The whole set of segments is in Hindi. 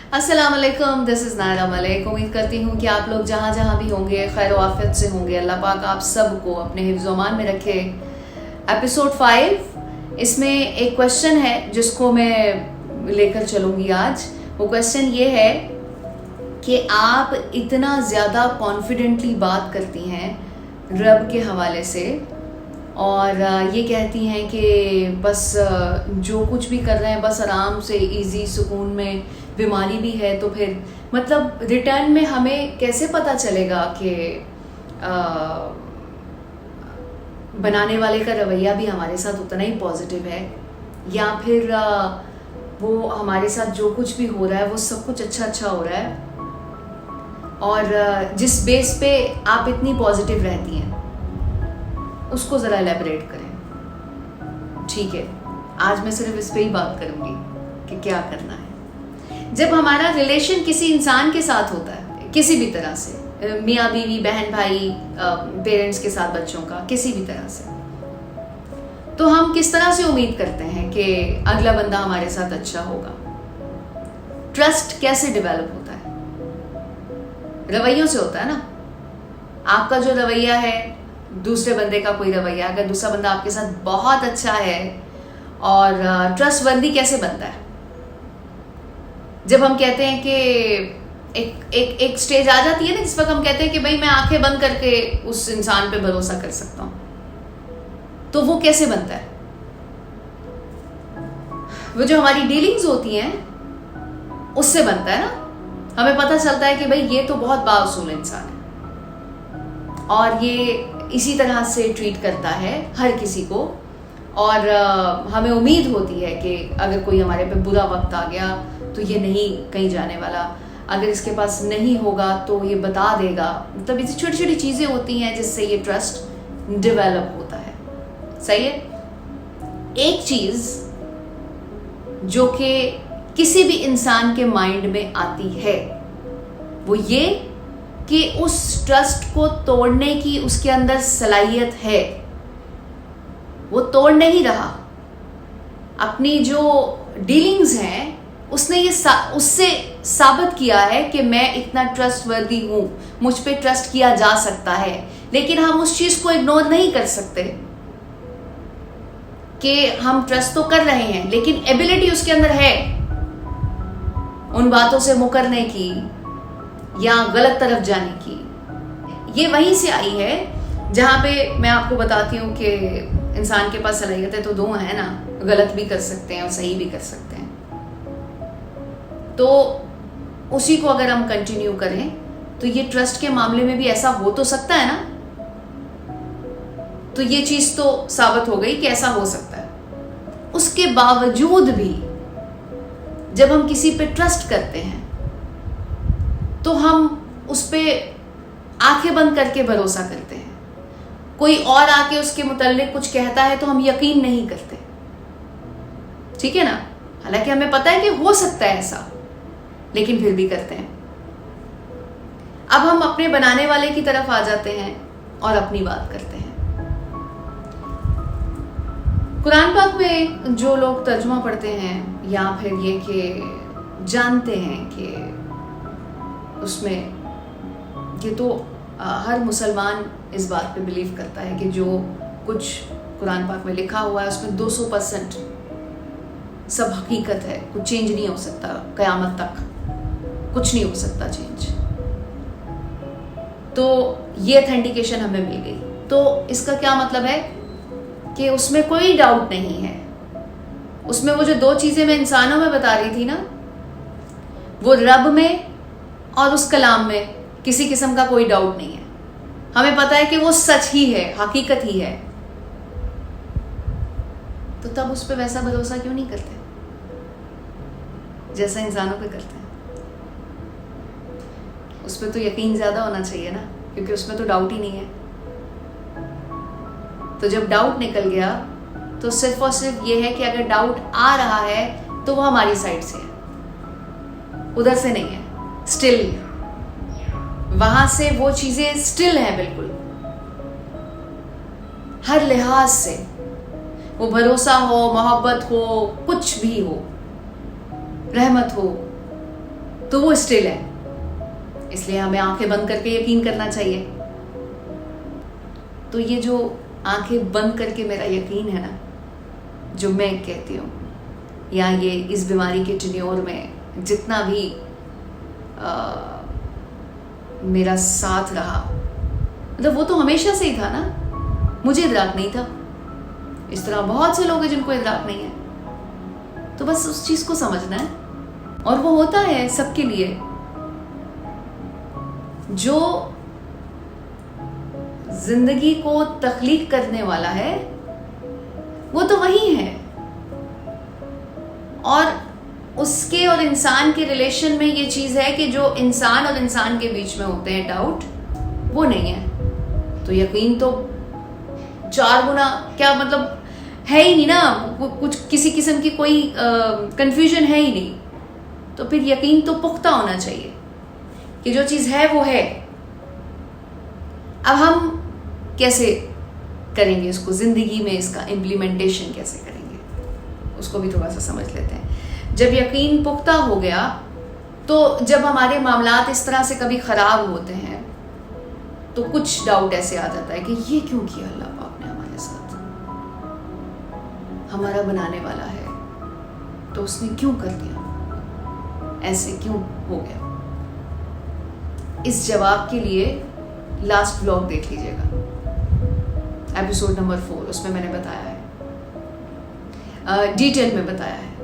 अस्सलाम वालेकुम, दिस इज़ नायरा मलिक। उम्मीद करती हूँ कि आप लोग जहाँ जहाँ भी होंगे खैर आफियत से होंगे। अल्लाह पाक आप सबको अपने हिफ्ज़ अमान में रखे। एपिसोड 5, इसमें एक क्वेश्चन है जिसको मैं लेकर चलूँगी आज। वो क्वेश्चन ये है कि आप इतना ज़्यादा कॉन्फिडेंटली बात करती हैं रब के हवाले से और ये कहती हैं कि बस जो कुछ भी कर रहे हैं बस आराम से इजी सुकून में, बीमारी भी है तो फिर मतलब रिटर्न में हमें कैसे पता चलेगा कि बनाने वाले का रवैया भी हमारे साथ उतना ही पॉजिटिव है या फिर वो हमारे साथ जो कुछ भी हो रहा है वो सब कुछ अच्छा हो रहा है। और जिस बेस पे आप इतनी पॉजिटिव रहती हैं उसको ज़रा एलैबोरेट करें। ठीक है, आज मैं सिर्फ इस पे ही बात करूंगी कि क्या करना है जब हमारा रिलेशन किसी इंसान के साथ होता है, किसी भी तरह से, मियाँ बीवी, बहन भाई, पेरेंट्स के साथ, बच्चों का, किसी भी तरह से, तो हम किस तरह से उम्मीद करते हैं कि अगला बंदा हमारे साथ अच्छा होगा। ट्रस्ट कैसे डेवलप होता है? रवैयों से होता है ना। आपका जो रवैया है, दूसरे बंदे का कोई रवैया, अगर दूसरा बंदा आपके साथ बहुत अच्छा है, और ट्रस्टवर्दी कैसे बनता है? जब हम कहते हैं कि एक स्टेज आ जाती है ना जिस वक्त हम कहते हैं कि भाई मैं आंखें बंद करके उस इंसान पे भरोसा कर सकता हूं, तो वो कैसे बनता है? वो जो हमारी डीलिंग्स होती हैं उससे बनता है ना। हमें पता चलता है कि भाई ये तो बहुत बाउसूल इंसान है और ये इसी तरह से ट्रीट करता है हर किसी को, और हमें उम्मीद होती है कि अगर कोई हमारे पे बुरा वक्त आ गया तो ये नहीं कहीं जाने वाला, अगर इसके पास नहीं होगा तो ये बता देगा। मतलब ऐसी छोटी छोटी चीज़ें होती हैं जिससे ये ट्रस्ट डेवलप होता है। सही है। एक चीज़ जो कि किसी भी इंसान के माइंड में आती है वो ये कि उस ट्रस्ट को तोड़ने की उसके अंदर सलाहियत है। वो तोड़ नहीं रहा। अपनी जो डीलिंग्स हैं उसने ये उससे साबित किया है कि मैं इतना ट्रस्टवर्दी हूं, मुझ पे ट्रस्ट किया जा सकता है। लेकिन हम उस चीज को इग्नोर नहीं कर सकते कि हम ट्रस्ट तो कर रहे हैं लेकिन एबिलिटी उसके अंदर है उन बातों से मुकरने की या गलत तरफ जाने की। ये वहीं से आई है जहां पे मैं आपको बताती हूँ कि इंसान के पास सलाहियतें तो दो है ना, गलत भी कर सकते हैं और सही भी कर सकते हैं। तो उसी को अगर हम कंटिन्यू करें तो ये ट्रस्ट के मामले में भी ऐसा हो तो सकता है ना। तो ये चीज तो साबित हो गई कि ऐसा हो सकता है। उसके बावजूद भी जब हम किसी पे ट्रस्ट करते हैं तो हम उस पे आंखें बंद करके भरोसा करते हैं। कोई और आके उसके मुताल्लिक कुछ कहता है तो हम यकीन नहीं करते। ठीक है ना। हालांकि हमें पता है कि हो सकता है ऐसा, लेकिन फिर भी करते हैं। अब हम अपने बनाने वाले की तरफ आ जाते हैं और अपनी बात करते हैं। कुरान पाक में जो लोग तर्जुमा पढ़ते हैं या फिर ये कि जानते हैं कि उसमें ये तो हर मुसलमान इस बात पे बिलीव करता है कि जो कुछ कुरान पाक में लिखा हुआ है उसमें 200% सब हकीकत है, कुछ चेंज नहीं हो सकता। क़यामत तक कुछ नहीं हो सकता चेंज। तो ये ऑथेंटिकेशन हमें मिल गई। तो इसका क्या मतलब है कि उसमें कोई डाउट नहीं है। उसमें वो जो दो चीज़ें मैं इंसानों में बता रही थी ना, वो रब में और उस कलाम में किसी किस्म का कोई डाउट नहीं है। हमें पता है कि वो सच ही है, हकीकत ही है। तो तब उस पर वैसा भरोसा क्यों नहीं करते जैसा इंसानों पे करते हैं? उस पर तो यकीन ज्यादा होना चाहिए ना, क्योंकि उसमें तो डाउट ही नहीं है। तो जब डाउट निकल गया तो सिर्फ और सिर्फ ये है कि अगर डाउट आ रहा है तो वो हमारी साइड से है, उधर से नहीं है। स्टिल वहां से वो चीजें स्टिल हैं बिल्कुल, हर लिहाज से। वो भरोसा हो, मोहब्बत हो, कुछ भी हो, रहमत हो, तो वो स्टिल है, इसलिए हमें आंखें बंद करके यकीन करना चाहिए। तो ये जो आंखें बंद करके मेरा यकीन है ना, जो मैं कहती हूँ, या ये इस बीमारी के टेन्योर में जितना भी मेरा साथ रहा, मतलब वो तो हमेशा से ही था ना। मुझे इदराक नहीं था, इस तरह बहुत से लोग हैं जिनको इदराक नहीं है। तो बस उस चीज को समझना है, और वो होता है सबके लिए। जो जिंदगी को तख्लीक करने वाला है वो तो वही है, और उसके और इंसान के रिलेशन में ये चीज है कि जो इंसान और इंसान के बीच में होते हैं डाउट, वो नहीं है। तो यकीन तो 4 गुना, क्या मतलब है ही नहीं ना, कुछ किसी किस्म की कोई कंफ्यूजन है ही नहीं। तो फिर यकीन तो पुख्ता होना चाहिए कि जो चीज है वो है। अब हम कैसे करेंगे इसको, जिंदगी में इसका इम्प्लीमेंटेशन कैसे करेंगे, उसको भी थोड़ा सा समझ लेते हैं। जब यकीन पुख्ता हो गया, तो जब हमारे मामलात इस तरह से कभी खराब होते हैं तो कुछ डाउट ऐसे आ जाता है कि ये क्यों किया अल्लाह पाक ने हमारे साथ, हमारा बनाने वाला है तो उसने क्यों कर दिया, ऐसे क्यों हो गया। इस जवाब के लिए लास्ट ब्लॉग देख लीजिएगा, एपिसोड नंबर 4, उसमें मैंने बताया है, डिटेल में बताया है।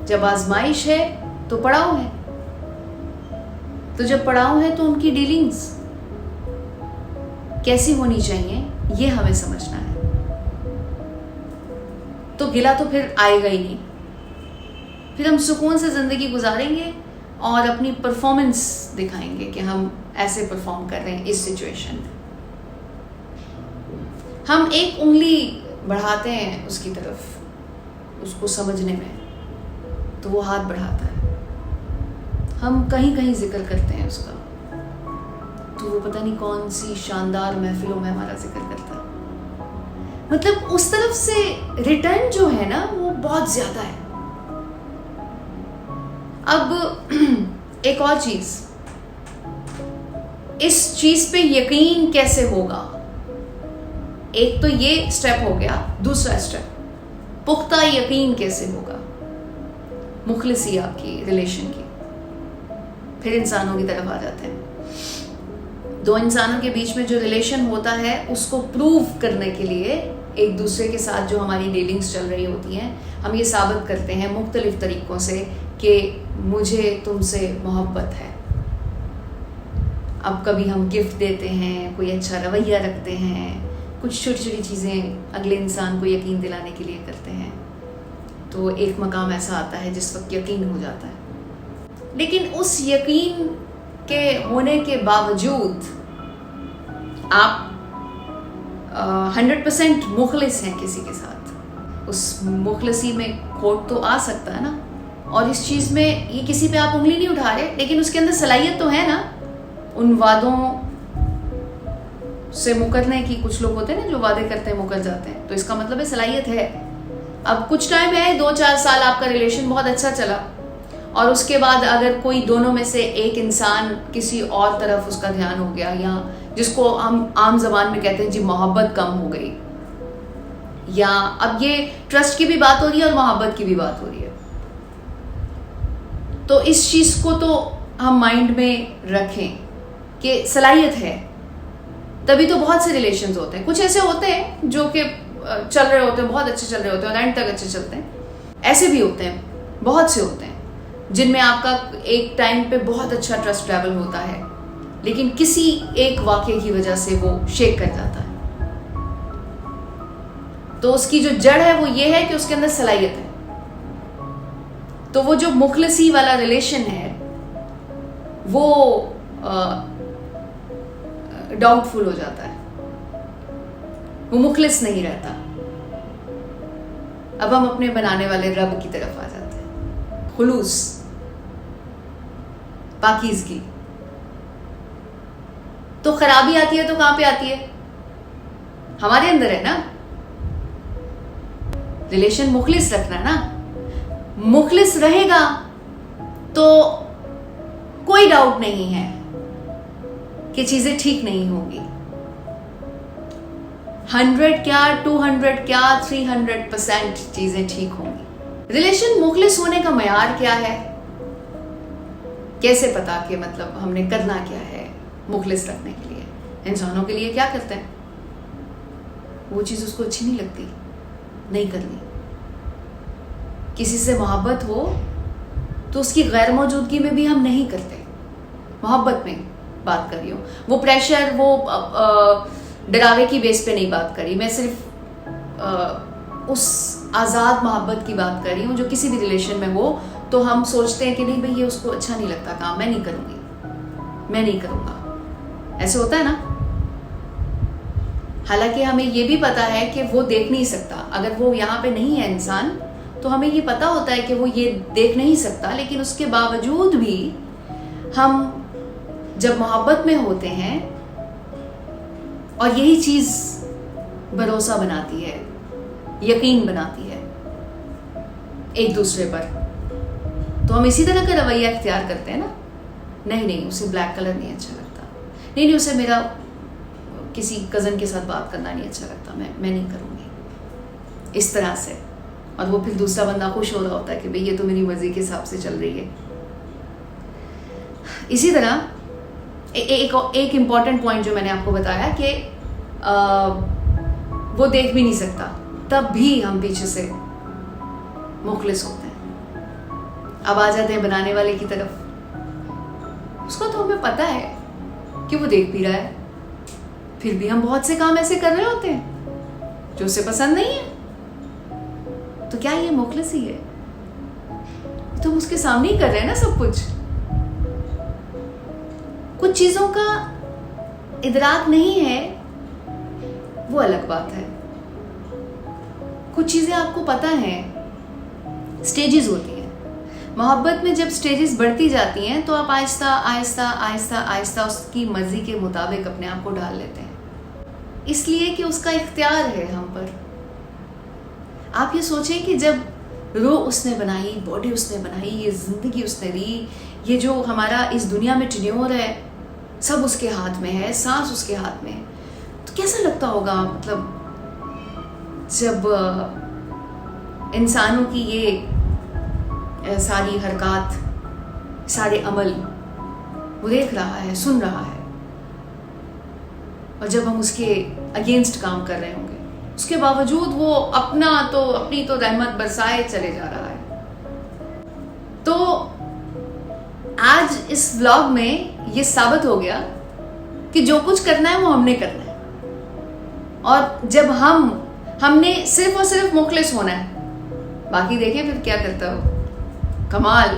जब आजमाइश है तो पड़ाव है, तो जब पड़ाव है तो उनकी डीलिंग्स कैसी होनी चाहिए ये हमें समझना है। तो गिला तो फिर आएगा ही नहीं, फिर हम सुकून से जिंदगी गुजारेंगे और अपनी परफॉर्मेंस दिखाएंगे कि हम ऐसे परफॉर्म कर रहे हैं इस सिचुएशन में। हम एक उंगली बढ़ाते हैं उसकी तरफ, उसको समझने में, तो वो हाथ बढ़ाता है। हम कहीं कहीं जिक्र करते हैं उसका, तो वो पता नहीं कौन सी शानदार महफिलों में हमारा जिक्र करता है। मतलब उस तरफ से रिटर्न जो है ना वो बहुत ज्यादा है। अब एक और चीज, इस चीज पे यकीन कैसे होगा। एक तो ये स्टेप हो गया, दूसरा स्टेप पुख्ता यकीन कैसे होगा मुखलिसी आपकी रिलेशन की। फिर इंसानों की तरफ आ जाते हैं। दो इंसानों के बीच में जो रिलेशन होता है उसको प्रूव करने के लिए एक दूसरे के साथ जो हमारी डीलिंग्स चल रही होती हैं, हम ये साबित करते हैं मुख्तलिफ तरीकों से कि मुझे तुमसे मोहब्बत है। अब कभी हम गिफ्ट देते हैं, कोई अच्छा रवैया रखते हैं, कुछ छोटी छोटी चीज़ें अगले इंसान को यकीन दिलाने के लिए करते हैं। तो एक मकाम ऐसा आता है जिस वक्त यकीन हो जाता है। लेकिन उस यकीन के होने के बावजूद आप 100% मुखलिस हैं किसी के साथ, उस मुखलसी में खोट तो आ सकता है ना। और इस चीज़ में ये किसी पे आप उंगली नहीं उठा रहे, लेकिन उसके अंदर सलाहियत तो है ना उन वादों से मुकरने की। कुछ लोग होते हैं ना जो वादे करते हैं मुकर जाते हैं, तो इसका मतलब है सलाहियत है। अब कुछ टाइम है, 2-4 साल आपका रिलेशन बहुत अच्छा चला, और उसके बाद अगर कोई दोनों में से एक इंसान किसी और तरफ उसका ध्यान हो गया, या जिसको हम आम जबान में कहते हैं जी मोहब्बत कम हो गई, या अब ये ट्रस्ट की भी बात हो रही है और मोहब्बत की भी बात हो रही है, तो इस चीज को तो हम माइंड में रखें कि सलाहियत है। तभी तो बहुत से रिलेशंस होते हैं। कुछ ऐसे होते हैं जो कि चल रहे होते हैं, बहुत अच्छे चल रहे होते हैं और एंड तक अच्छे चलते हैं। ऐसे भी होते हैं, बहुत से होते हैं जिनमें आपका एक टाइम पे बहुत अच्छा ट्रस्ट ट्रैवल होता है, लेकिन किसी एक वाक़ये की वजह से वो शेक कर जाता है। तो उसकी जो जड़ है वो ये है कि उसके अंदर सलाहियत है। तो वो जो मुखलसी वाला रिलेशन है वो डाउटफुल हो जाता है, वो मुखलिस नहीं रहता। अब हम अपने बनाने वाले रब की तरफ आ जाते हैं। खुलूस, पाकीज़गी। तो खराबी आती है तो कहां पे आती है? हमारे अंदर है ना। रिलेशन मुखलिस रखना ना, मुखलिस रहेगा तो डाउट नहीं है कि चीजें ठीक नहीं होंगी। 100 क्या, 200 क्या, 300% चीजें ठीक होंगी। रिलेशन मुखलिस होने का मयार क्या है? कैसे पता कि मतलब हमने करना क्या है मुखलिस रखने के लिए? इंसानों के लिए क्या करते हैं, वो चीज उसको अच्छी नहीं लगती, नहीं करनी। किसी से मोहब्बत हो तो उसकी गैर मौजूदगी में भी हम नहीं करते। मोहब्बत में बात कर रही हूँ, वो प्रेशर, वो डरावे की बेस पे नहीं बात करी, मैं सिर्फ उस आज़ाद मोहब्बत की बात कर रही हूँ जो किसी भी रिलेशन में हो तो हम सोचते हैं कि नहीं भाई ये उसको अच्छा नहीं लगता काम, मैं नहीं करूँगी, मैं नहीं करूँगा। ऐसे होता है ना। हालांकि हमें ये भी पता है कि वो देख नहीं सकता, अगर वो यहाँ पे नहीं है इंसान तो हमें ये पता होता है कि वो ये देख नहीं सकता, लेकिन उसके बावजूद भी हम जब मोहब्बत में होते हैं और यही चीज़ भरोसा बनाती है, यकीन बनाती है एक दूसरे पर, तो हम इसी तरह का रवैया इख्तियार करते हैं ना। नहीं उसे ब्लैक कलर नहीं अच्छा लगता, नहीं उसे मेरा किसी कज़न के साथ बात करना नहीं अच्छा लगता, मैं नहीं करूँगी, इस तरह से। और वो फिर दूसरा बंदा खुश हो रहा होता है कि भाई ये तो मेरी मर्जी के हिसाब से चल रही है। इसी तरह एक इम्पॉर्टेंट पॉइंट जो मैंने आपको बताया कि वो देख भी नहीं सकता, तब भी हम पीछे से मुखलिस होते हैं। अब आ जाते हैं बनाने वाले की तरफ। उसको तो हमें पता है कि वो देख भी रहा है, फिर भी हम बहुत से काम ऐसे कर रहे होते हैं जो उसे पसंद नहीं है। तो क्या ये मुखलिस ही है? तो हम उसके सामने ही कर रहे हैं ना सब कुछ। कुछ चीजों का इदराक नहीं है, वो अलग बात है। कुछ चीजें आपको पता है, स्टेजेस होती हैं मोहब्बत में। जब स्टेजेस बढ़ती जाती हैं तो आप आहिस्ता आहिस्ता आहिस्ता आहिस्ता उसकी मर्जी के मुताबिक अपने आप को डाल लेते हैं, इसलिए कि उसका इख्तियार है हम पर। आप ये सोचें कि जब रूह उसने बनाई, बॉडी उसने बनाई, ये जिंदगी उसने दी, ये जो हमारा इस दुनिया में टेन्योर है सब उसके हाथ में है, सांस उसके हाथ में है, तो कैसा लगता होगा मतलब जब इंसानों की ये सारी हरकत, सारे अमल वो देख रहा है, सुन रहा है, और जब हम उसके अगेंस्ट काम कर रहे होंगे, उसके बावजूद वो अपनी तो रहमत बरसाए चले जा रहा है। तो आज इस व्लॉग में ये साबित हो गया कि जो कुछ करना है वो हमने करना है, और जब हमने सिर्फ और सिर्फ मुखलिस होना है, बाकी देखें फिर क्या करता हो, कमाल।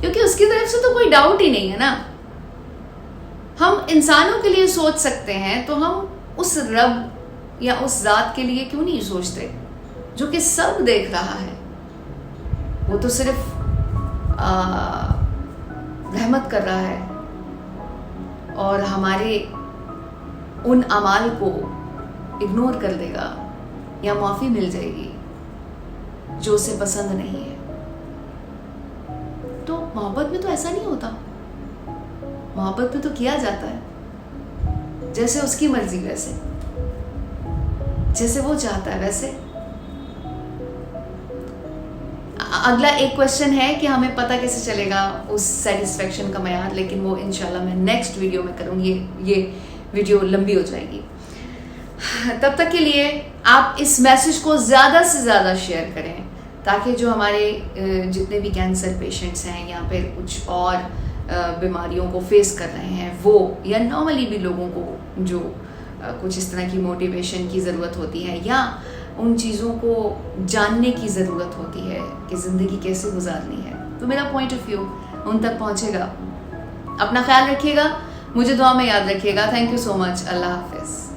क्योंकि उसकी तरफ से तो कोई डाउट ही नहीं है ना। हम इंसानों के लिए सोच सकते हैं तो हम उस रब या उस जात के लिए क्यों नहीं सोचते जो कि सब देख रहा है। वो तो सिर्फ रहमत कर रहा है और हमारे उन अमाल को इग्नोर कर देगा या माफ़ी मिल जाएगी जो उसे पसंद नहीं है। तो मोहब्बत में तो ऐसा नहीं होता। मोहब्बत में तो किया जाता है जैसे उसकी मर्जी, वैसे जैसे वो चाहता है वैसे। अगला एक क्वेश्चन है कि हमें पता कैसे चलेगा उस सेटिस्फेक्शन का मयार, लेकिन वो इंशाल्लाह मैं नेक्स्ट वीडियो में करूँगी। ये वीडियो लंबी हो जाएगी। तब तक के लिए आप इस मैसेज को ज़्यादा से ज़्यादा शेयर करें ताकि जो हमारे जितने भी कैंसर पेशेंट्स हैं या फिर कुछ और बीमारियों को फेस कर रहे हैं वो, या नॉर्मली भी लोगों को जो कुछ इस तरह की मोटिवेशन की ज़रूरत होती है या उन चीज़ों को जानने की ज़रूरत होती है कि ज़िंदगी कैसे गुजारनी है, तो मेरा पॉइंट ऑफ व्यू उन तक पहुँचेगा। अपना ख्याल रखिएगा, मुझे दुआ में याद रखिएगा। Thank you so much. Allah हाफिज़।